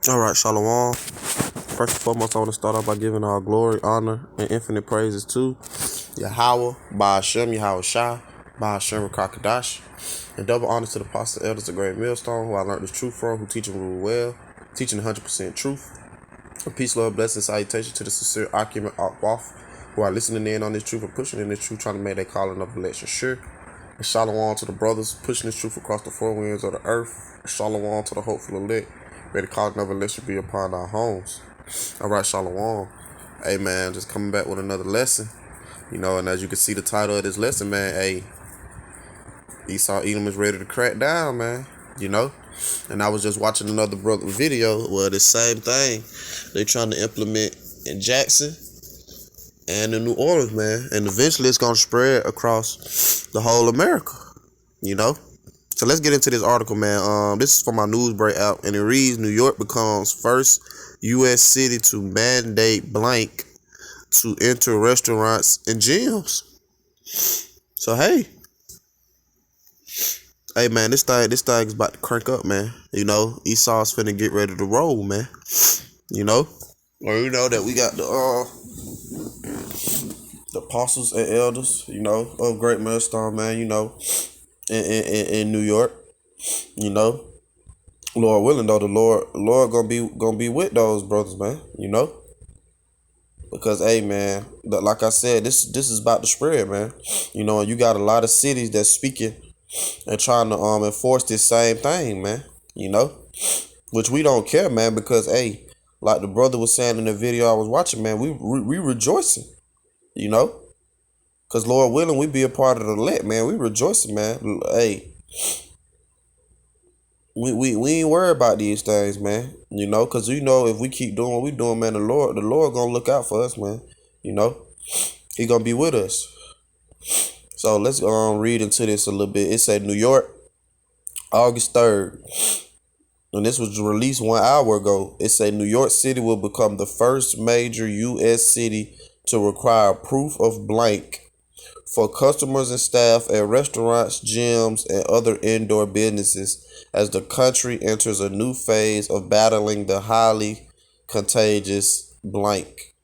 All right, Shalom. First and foremost, I want to start off by giving all glory, honor, and infinite praises to Yahweh, Ba'ashem, Yahweh Shai, Ba'ashem, Rakakadash, and double honor to the apostle elders of Great Millstone, who I learned the truth from, who teach and rule well, teaching 100% truth. And peace, love, blessing, salutation to the sincere argument off, who are listening in on this truth and pushing in this truth, trying to make their calling of election sure. And shalom to the brothers pushing this truth across the four winds of the earth. And shalom to the hopeful elect. May the calling of election be upon our homes. All right, shalom. Hey, man, just coming back with another lesson. And as you can see the title of this lesson, man, hey, Esau Edom is ready to crack down, man. And I was just watching another brother video where the same thing they trying to implement in Jackson and in New Orleans, man. And eventually it's going to spread across the whole America, So let's get into this article, man. This is from my Newsbreak app, and it reads, New York becomes first U.S. city to mandate blank to enter restaurants and gyms. So, hey, man, this thing is about to crank up, man. Esau's finna get ready to roll, man. Or that we got the apostles and elders, of Great Millstone, man, in New York, Lord willing, though, the Lord gonna be with those brothers, man, because, hey, man, like I said, this is about to spread, man, and you got a lot of cities that's speaking and trying to enforce this same thing, man, which we don't care, man, because, hey, like the brother was saying in the video I was watching, man, we rejoicing, because Lord willing, we be a part of the elect, man. We rejoicing, man. Hey, we ain't worried about these things, man. Because if we keep doing what we doing, man, the Lord gonna look out for us, man. He gonna be with us. So let's read into this a little bit. It said New York, August 3rd. And this was released 1 hour ago. It said New York City will become the first major U.S. city to require proof of blank for customers and staff at restaurants, gyms, and other indoor businesses as the country enters a new phase of battling the highly contagious blank.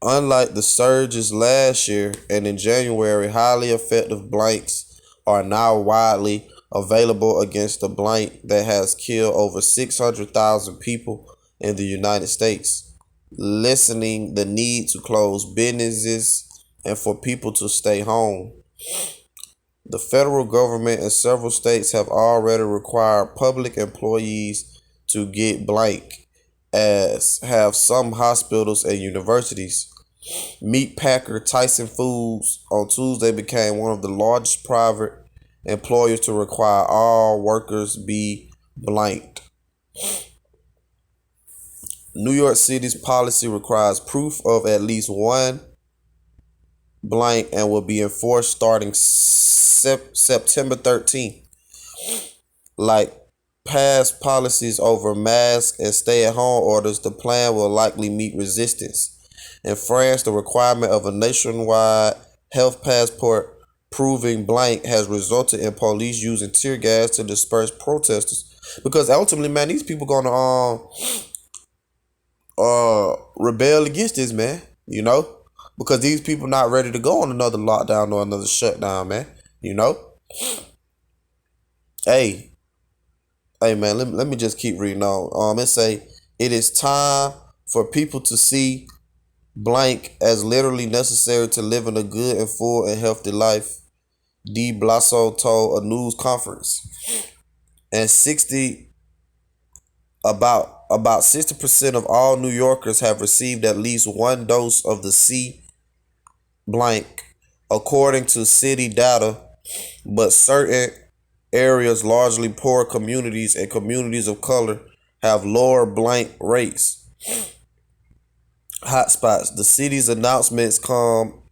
Unlike the surges last year and in January, highly effective blanks are now widely available against the blank that has killed over 600,000 people in the United States, lessening the need to close businesses and for people to stay home. The federal government and several states have already required public employees to get blank, as have some hospitals and universities. Meat packer Tyson Foods on Tuesday became one of the largest private employers to require all workers be blanked. New York City's policy requires proof of at least one blank and will be enforced starting September 13th. Like past policies over masks and stay-at-home orders, the plan will likely meet resistance. In France, the requirement of a nationwide health passport proving blank has resulted in police using tear gas to disperse protesters. Because ultimately, man, these people gonna rebel against this, man, because these people not ready to go on another lockdown or another shutdown, man, hey, man, let me just keep reading on. It say, it is time for people to see blank as literally necessary to live in a good and full and healthy life, De Blasio told a news conference. And about 60% of all New Yorkers have received at least one dose of the C blank, according to city data, but certain areas, largely poor communities and communities of color, have lower blank rates. Hotspots. The city's announcements come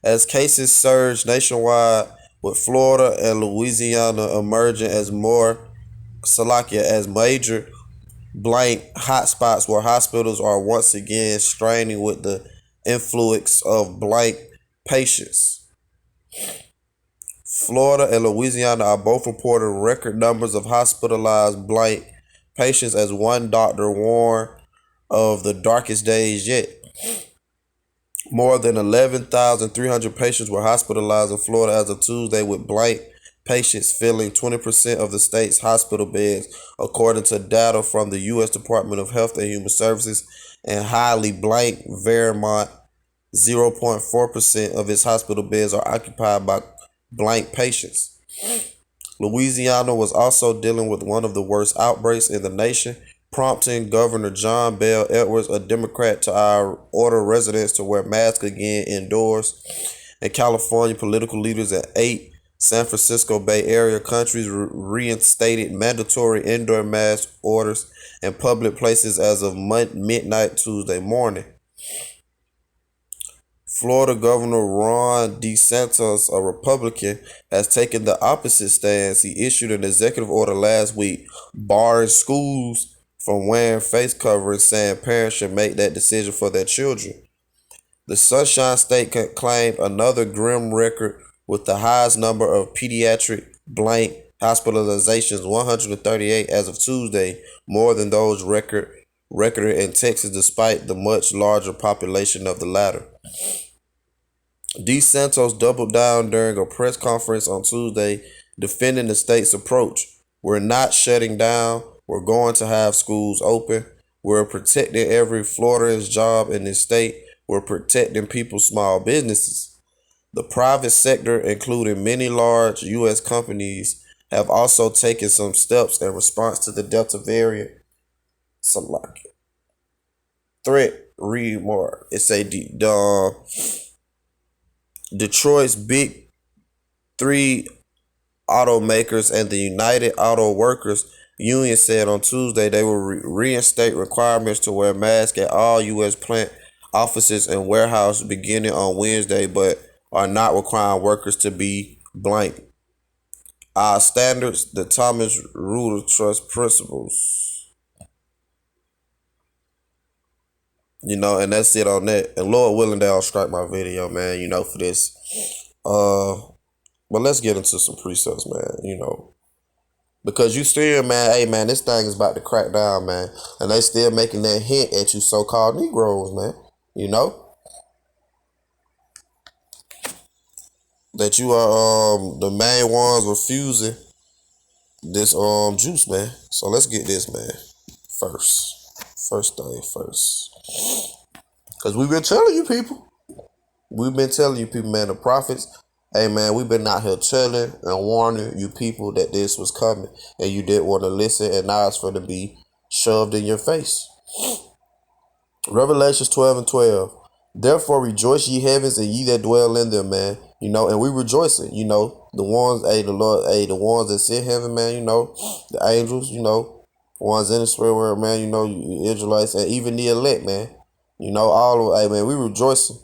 as cases surge nationwide, with Florida and Louisiana emerging as major blank hotspots where hospitals are once again straining with the influx of blank patients. Florida and Louisiana are both reporting record numbers of hospitalized blank patients as one doctor warned of the darkest days yet. More than 11,300 patients were hospitalized in Florida as of Tuesday, with blank patients filling 20% of the state's hospital beds, according to data from the U.S. Department of Health and Human Services. And highly blank Vermont, 0.4% of its hospital beds are occupied by blank patients. Louisiana was also dealing with one of the worst outbreaks in the nation, prompting Governor John Bel Edwards, a Democrat, to order residents to wear masks again indoors. In California, political leaders in 8 San Francisco Bay Area countries reinstated mandatory indoor mask orders in public places as of midnight Tuesday morning. Florida Governor Ron DeSantis, a Republican, has taken the opposite stance. He issued an executive order last week barring schools from wearing face coverings, saying parents should make that decision for their children. The Sunshine State claimed another grim record with the highest number of pediatric blank hospitalizations, 138 as of Tuesday, more than those recorded in Texas, despite the much larger population of the latter. DeSantis doubled down during a press conference on Tuesday, defending the state's approach. We're not shutting down. We're going to have schools open. We're protecting every Floridian's job in this state. We're protecting people's small businesses. The private sector, including many large U.S. companies, have also taken some steps in response to the Delta variant. Something like it. Threat, read more. It's a Detroit's big three automakers and the United Auto Workers Union said on Tuesday they will reinstate requirements to wear masks at all U.S. plant offices and warehouses beginning on Wednesday, but are not requiring workers to be blank. Our standards, the Thomas Reuters Trust principles. And that's it on that. And Lord willing, they'll strike my video, man, for this. But let's get into some precepts, man, Because you still, man, hey, man, this thing is about to crack down, man. And they still making that hint at you so-called Negroes, man. That you are the main ones refusing this juice, man. So let's get this, man. First thing first. Because we've been telling you people. Man, the prophets. Hey, man, we've been out here telling and warning you people that this was coming. And you didn't want to listen. And now it's going to be shoved in your face. Revelations 12:12. Therefore rejoice ye heavens and ye that dwell in them, man. And we rejoicing, the ones, the Lord, the ones that's in heaven, man, the angels, ones in the spirit world, man, you Israelites, and even the elect, man. All of, hey, man, we rejoicing.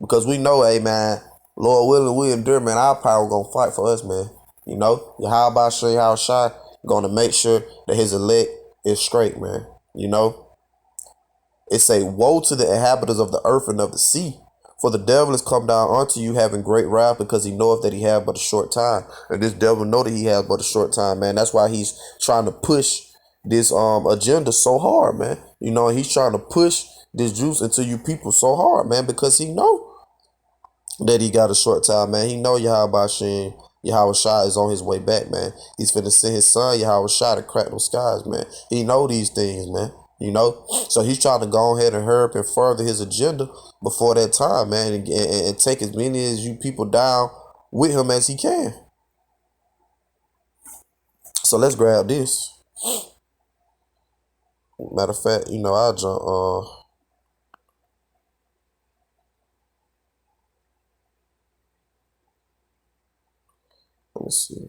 Because we know, hey, man, Lord willing, we endure, man. Our power gonna fight for us, man. Yahweh Shai gonna make sure that his elect is straight, man. It say, woe to the inhabitants of the earth and of the sea, for the devil is come down unto you having great wrath, because he knoweth that he have but a short time. And this devil know that he has but a short time, man. That's why he's trying to push this agenda so hard, man. He's trying to push this juice into you people so hard, man, because he know that he got a short time, man. He know Yahweh Shai is on his way back, man. He's finna send his son Yahweh Shai to crack those skies, man. He know these things, man. So he's trying to go ahead and hurry up and further his agenda before that time, man, and take as many as you people down with him as he can. So let's grab this. Matter of fact, I'll jump. Let me see.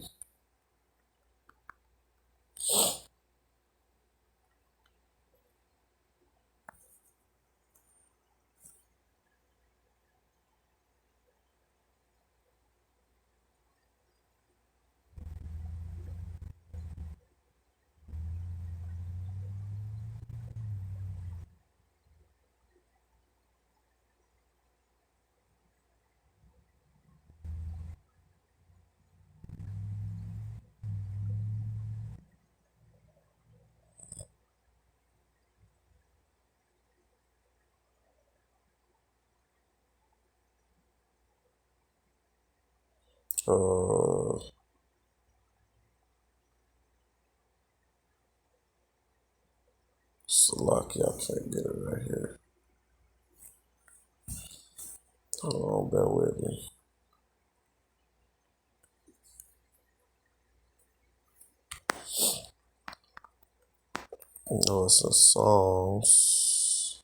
Slocky, I can't get it right here. Hold on, bear with me. No, it's in Psalms.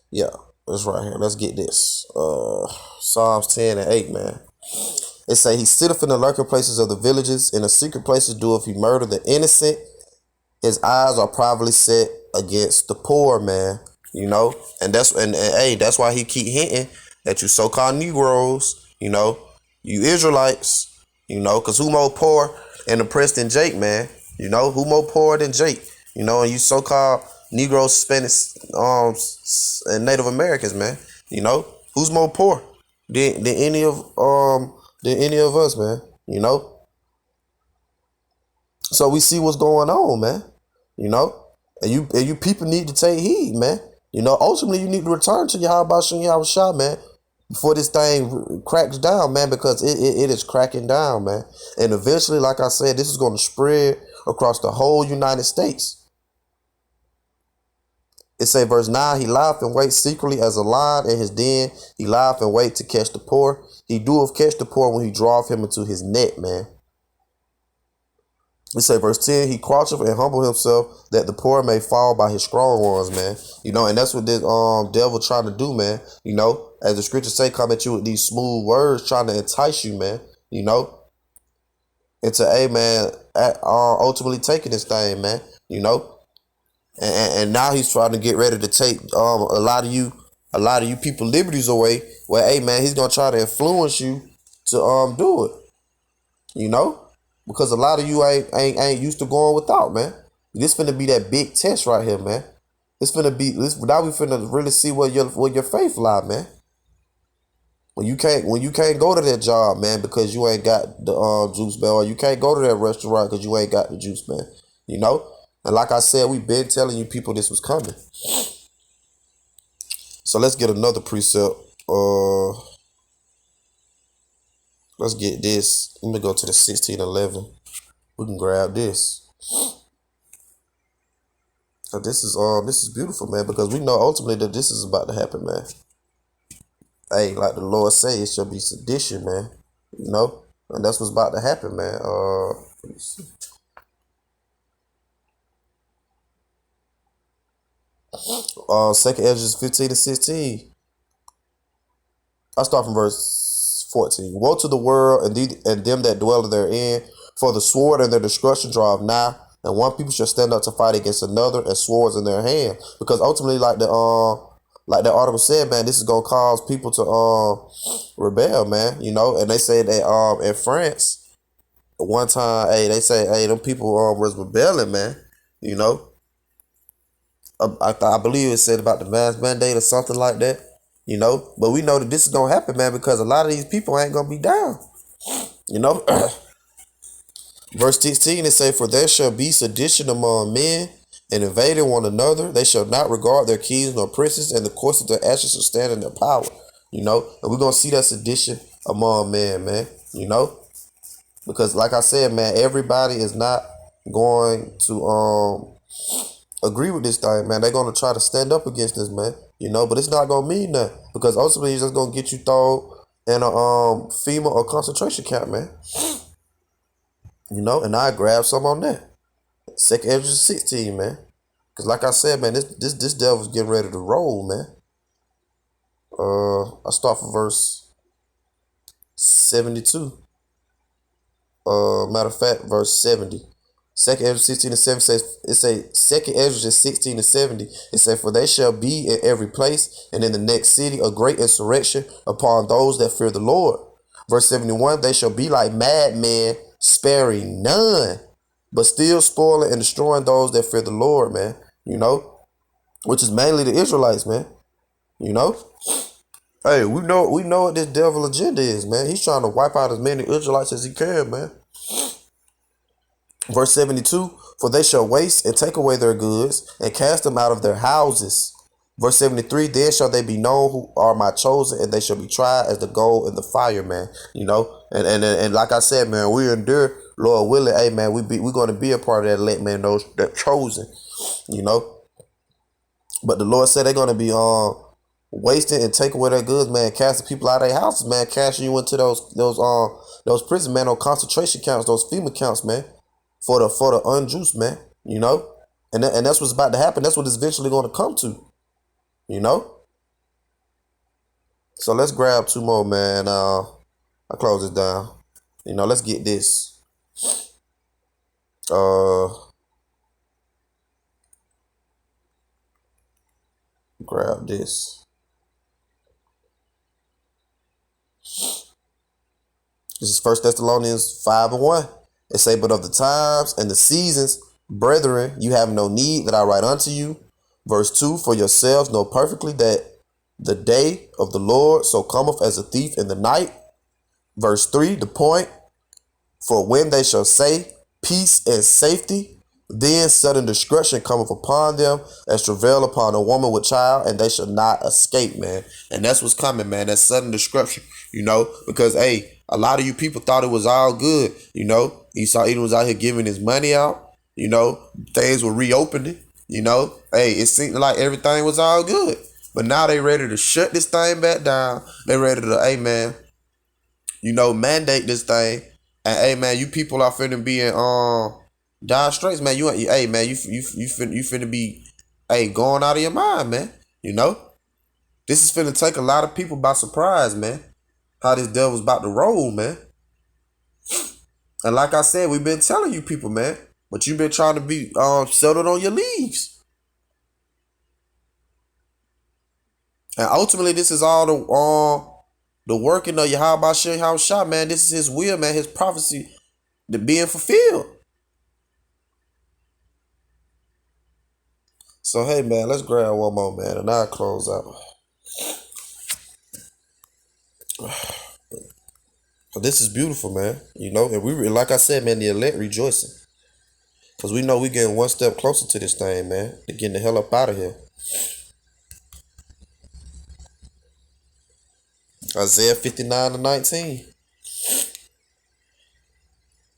Yeah, it's right here. Let's get this. Psalms 10 and 8, man. It say, he sitteth in the lurking places of the villages, in the secret places doeth he murder the innocent. His eyes are privately set against the poor, man. You know, and hey, that's why he keep hinting at you so-called Negroes, you Israelites, because who more poor and oppressed than Jake, man? Who more poor than Jake? And you so-called Negroes, Spanish, and Native Americans, man. Who's more poor than any of us, man? So we see what's going on, man. You know, and you people need to take heed, man. Ultimately you need to return to Yahweh Shem Yahweh Shah, man, before this thing cracks down, man, because it is cracking down, man. And eventually, like I said, this is going to spread across the whole United States. It say verse 9, he lieth and wait secretly as a lion in his den. He lieth and wait to catch the poor. He doeth catch the poor when he draweth him into his net, man. We say verse 10, he croucheth and humble himself that the poor may fall by his strong ones, man. And that's what this devil trying to do, man. As the scriptures say, come at you with these smooth words, trying to entice you, man. Into ultimately taking this thing, man. And now he's trying to get ready to take a lot of you people liberties away. Well, hey, man, he's gonna try to influence you to do it. Because a lot of you ain't used to going without, man. This finna be that big test right here, man. Now we finna really see where your faith lie, man. When you can't go to that job, man, because you ain't got the juice, man, or you can't go to that restaurant because you ain't got the juice, man. And like I said, we've been telling you people this was coming. So let's get another precept. Let's get this. Let me go to the 16:11. We can grab this. So this is beautiful, man, because we know ultimately that this is about to happen, man. Hey, like the Lord say, it shall be sedition, man. And that's what's about to happen, man. Let me see. Second Ezra 15 and 16. I start from verse 14. Woe to the world and them that dwell therein, for the sword and their destruction draweth nigh, and one people shall stand up to fight against another, and swords in their hand. Because ultimately, like the article said, man, this is gonna cause people to rebel, man. And they say that in France, one time, hey, they say, hey, them people was rebelling, man. I believe it said about the mask mandate or something like that. But we know that this is gonna happen, man, because a lot of these people ain't gonna be down. Verse 16, it say, for there shall be sedition among men, and invading one another. They shall not regard their kings nor princes, and the course of their actions shall stand in their power. And we're gonna see that sedition among men, man. Because like I said, man, everybody is not going to agree with this thing, man. They're gonna try to stand up against this, man. But it's not gonna mean nothing, because ultimately it's just gonna get you thrown in a FEMA or concentration camp, man. And I grab some on that. Second Ezra 16, man. Because like I said, man, this devil's getting ready to roll, man. I start from verse 72. Matter of fact, verse 70. Second Ezra 16 and 7 says, it say, Second Ezra 16 and 70, it say, for they shall be in every place, and in the next city a great insurrection upon those that fear the Lord. Verse 71, they shall be like madmen, sparing none, but still spoiling and destroying those that fear the Lord, man. Which is mainly the Israelites, man. Hey, we know what this devil agenda is, man. He's trying to wipe out as many Israelites as he can, man. Verse 72, for they shall waste and take away their goods and cast them out of their houses. Verse 73, then shall they be known who are my chosen, and they shall be tried as the gold in the fire, man. You know, and like I said, man, we endure, Lord willing, hey man, we're gonna be a part of that elect, man, those that chosen, you know. But the Lord said they're gonna be wasting and take away their goods, man, casting people out of their houses, man, casting you into those prison, man, those concentration camps, those FEMA camps, man, for the unjust, man, you know. And that's what's about to happen. That's what it's eventually gonna come to. You know? So let's grab two more, man. I'll close it down. You know, let's get this. Grab this. This is 1 Thessalonians 5:1. It say, but of the times and the seasons, brethren, you have no need that I write unto you. Verse 2, for yourselves know perfectly that the day of the Lord so cometh as a thief in the night. Verse 3, the point, for when they shall say peace and safety, then sudden destruction cometh upon them as travail upon a woman with child, and they shall not escape, man. And that's what's coming, man. That's sudden destruction, you know, because, hey, a lot of you people thought it was all good, you know. Esau Edom was out here giving his money out, you know. Things were reopening, you know. Hey, it seemed like everything was all good. But now they ready to shut this thing back down. They ready to, hey, man, you know, mandate this thing. And, hey, man, you people are finna be in dire straits, man. Hey, man, you finna be, hey, going out of your mind, man. You know, this is finna take a lot of people by surprise, man. How this devil's about to roll, man. And like I said, we've been telling you people, man, but you've been trying to be settled on your leaves. And ultimately, this is all the working of Yahweh Shah, man. This is his will, man. His prophecy to being fulfilled. So, hey, man, let's grab one more, man, and I'll close out. This is beautiful, man. You know, and we, like I said, man, the elect rejoicing. Because we know we're getting one step closer to this thing, man. To getting the hell up out of here. Isaiah 59:19.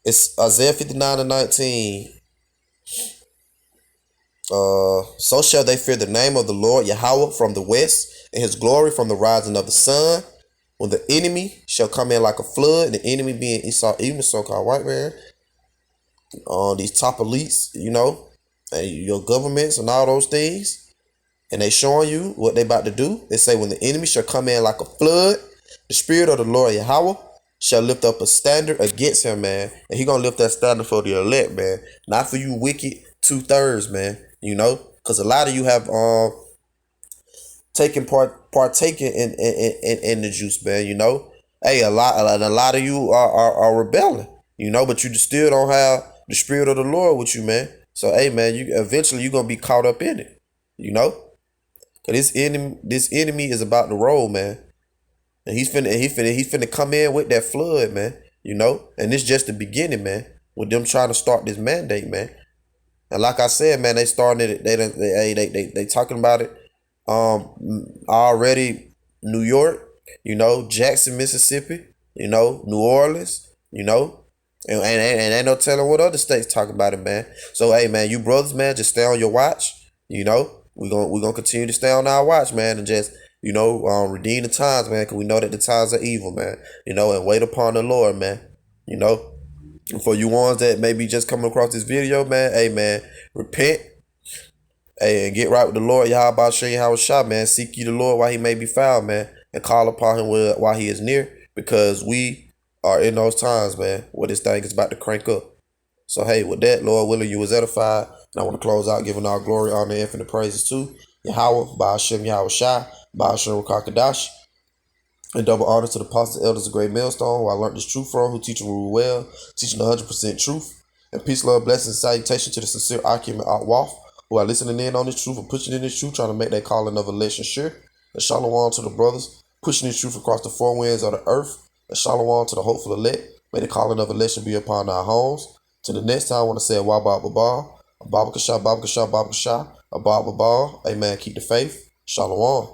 It's Isaiah 59:19. So shall they fear the name of the Lord Yahweh from the west, and his glory from the rising of the sun. When the enemy shall come in like a flood, the enemy being Esau, even the so-called white man, these top elites, you know, and your governments and all those things, and they showing you what they about to do. They say, when the enemy shall come in like a flood, the spirit of the Lord Yahweh shall lift up a standard against him, man. And he gonna lift that standard for the elect, man. Not for you wicked 2/3, man. You know, because a lot of you have partaken in the juice, man. You know, hey, a lot of you are rebelling, you know, but you still don't have the spirit of the Lord with you, man. So, hey, man, you eventually you're gonna be caught up in it, you know. Cause this enemy is about to roll, man, and he's finna come in with that flood, man. You know, and it's just the beginning, man. With them trying to start this mandate, man. And like I said, man, they starting it. They talking about it. Already New York, you know, Jackson, Mississippi, you know, New Orleans, you know, and ain't no telling what other states talking about it, man. So, hey, man, you brothers, man, just stay on your watch. You know, we're gonna continue to stay on our watch, man, and just, you know, redeem the times, man, because we know that the times are evil, man. You know, and wait upon the Lord, man. You know. For you ones that may be just coming across this video, man, hey, man, repent, hey, and get right with the Lord. Yahweh Shah, man. Seek ye the Lord while he may be found, man, and call upon him while he is near, because we are in those times, man, where this thing is about to crank up. So, hey, with that, Lord willing, you was edified, and I want to close out giving all glory, honor, and infinite praises to Yahweh, Ba'ashem Yahweh Shah, Ba'ashem Rakakadash. And double honor to the apostles, elders of Great Millstone, who I learned this truth from, who teach and rule well, teaching 100% truth. And peace, love, blessings, and salutation to the sincere Akim and Outwaf, who are listening in on this truth and pushing in this truth, trying to make that calling of election sure. And shalom to the brothers, pushing this truth across the four winds of the earth. And shalom to the hopeful elect. May the calling of election be upon our homes. Till the next time, I want to say Wabba Babal, Ababa Kasha, Baba Kasha, Baba Kasha, Ababa Babal. Amen. Keep the faith. Shalom.